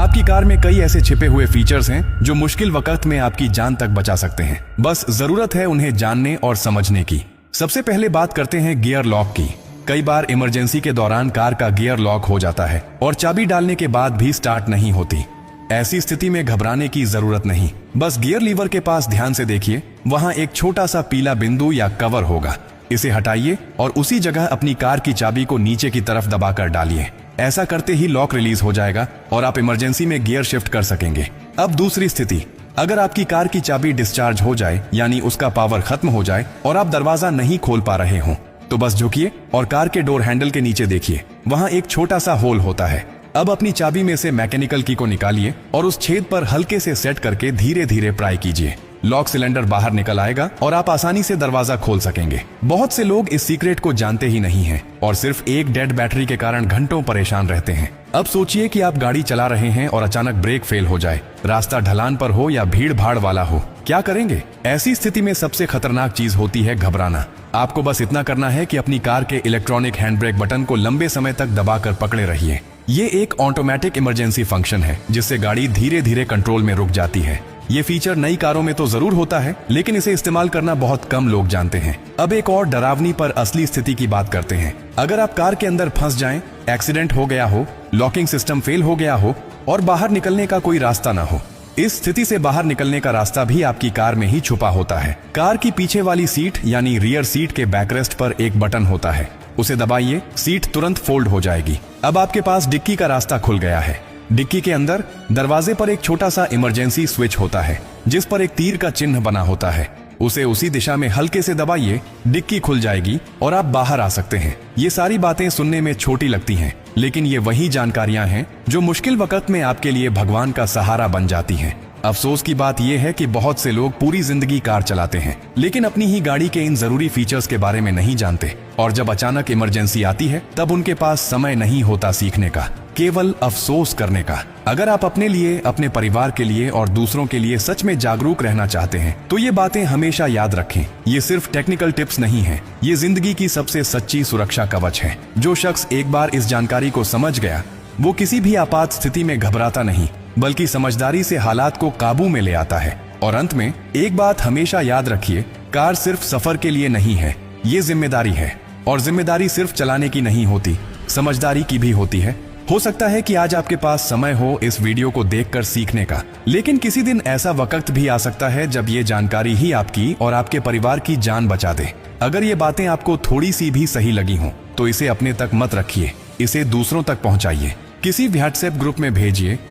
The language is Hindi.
आपकी कार में कई ऐसे छिपे हुए फीचर्स हैं जो मुश्किल वक्त में आपकी जान तक बचा सकते हैं। बस जरूरत है उन्हें जानने और समझने की। सबसे पहले बात करते हैं गियर लॉक की। कई बार इमरजेंसी के दौरान कार का गियर लॉक हो जाता है और चाबी डालने के बाद भी स्टार्ट नहीं होती। ऐसी स्थिति में घबराने की जरूरत नहीं। बस गियर लीवर के पास ध्यान से देखिए, वहां एक छोटा सा पीला बिंदु या कवर होगा। इसे हटाइए और उसी जगह अपनी कार की चाबी को नीचे की तरफ दबाकर डालिए। ऐसा करते ही लॉक रिलीज हो जाएगा और आप इमरजेंसी में गियर शिफ्ट कर सकेंगे। अब दूसरी स्थिति, अगर आपकी कार की चाबी डिस्चार्ज हो जाए, यानी उसका पावर खत्म हो जाए और आप दरवाजा नहीं खोल पा रहे हो, तो बस झुकिए और कार के डोर हैंडल के नीचे देखिए, वहां एक छोटा सा होल होता है। अब अपनी चाबी में से मैकेनिकल की को निकालिए और उस छेद पर हल्के से सेट करके धीरे धीरे प्राई कीजिए। लॉक सिलेंडर बाहर निकल आएगा और आप आसानी से दरवाजा खोल सकेंगे। बहुत से लोग इस सीक्रेट को जानते ही नहीं हैं और सिर्फ एक डेड बैटरी के कारण घंटों परेशान रहते हैं। अब सोचिए कि आप गाड़ी चला रहे हैं और अचानक ब्रेक फेल हो जाए, रास्ता ढलान पर हो या भीड़ भाड़ वाला हो, क्या करेंगे? ऐसी स्थिति में सबसे खतरनाक चीज होती है घबराना। आपको बस इतना करना है कि अपनी कार के इलेक्ट्रॉनिक हैंड ब्रेक बटन को लंबे समय तक दबाकर पकड़े रहिए। ये एक ऑटोमेटिक इमरजेंसी फंक्शन है जिससे गाड़ी धीरे धीरे कंट्रोल में रुक जाती है। ये फीचर नई कारों में तो जरूर होता है, लेकिन इसे इस्तेमाल करना बहुत कम लोग जानते हैं। अब एक और डरावनी पर असली स्थिति की बात करते हैं। अगर आप कार के अंदर फंस जाएं, एक्सीडेंट हो गया हो, लॉकिंग सिस्टम फेल हो गया हो और बाहर निकलने का कोई रास्ता ना हो, इस स्थिति से बाहर निकलने का रास्ता भी आपकी कार में ही छुपा होता है। कार की पीछे वाली सीट यानी रियर सीट के बैकरेस्ट पर एक बटन होता है, उसे दबाइए, सीट तुरंत फोल्ड हो जाएगी। अब आपके पास डिक्की का रास्ता खुल गया है। डिक्की के अंदर दरवाजे पर एक छोटा सा इमरजेंसी स्विच होता है जिस पर एक तीर का चिन्ह बना होता है। उसे उसी दिशा में हल्के से दबाइए, डिक्की खुल जाएगी और आप बाहर आ सकते हैं। ये सारी बातें सुनने में छोटी लगती हैं, लेकिन ये वही जानकारियां हैं जो मुश्किल वक्त में आपके लिए भगवान का सहारा बन जाती हैं। अफसोस की बात यह है कि बहुत से लोग पूरी जिंदगी कार चलाते हैं लेकिन अपनी ही गाड़ी के इन जरूरी फीचर्स के बारे में नहीं जानते, और जब अचानक इमरजेंसी आती है तब उनके पास समय नहीं होता सीखने का, केवल अफसोस करने का। अगर आप अपने लिए, अपने परिवार के लिए और दूसरों के लिए सच में जागरूक रहना चाहते हैं तो ये बातें हमेशा याद रखें। ये सिर्फ टेक्निकल टिप्स नहीं है, ये जिंदगी की सबसे सच्ची सुरक्षा कवच है। जो शख्स एक बार इस जानकारी को समझ गया वो किसी भी आपात स्थिति में घबराता नहीं, बल्कि समझदारी से हालात को काबू में ले आता है। और अंत में एक बात हमेशा याद रखिए, कार सिर्फ सफर के लिए नहीं है, ये जिम्मेदारी है। और जिम्मेदारी सिर्फ चलाने की नहीं होती, समझदारी की भी होती है। हो सकता है कि आज आपके पास समय हो इस वीडियो को देखकर सीखने का, लेकिन किसी दिन ऐसा वक्त भी आ सकता है जब ये जानकारी ही आपकी और आपके परिवार की जान बचा दे। अगर ये बातें आपको थोड़ी सी भी सही लगी हों तो इसे अपने तक मत रखिए, इसे दूसरों तक पहुंचाइए, किसी व्हाट्सएप ग्रुप में भेजिए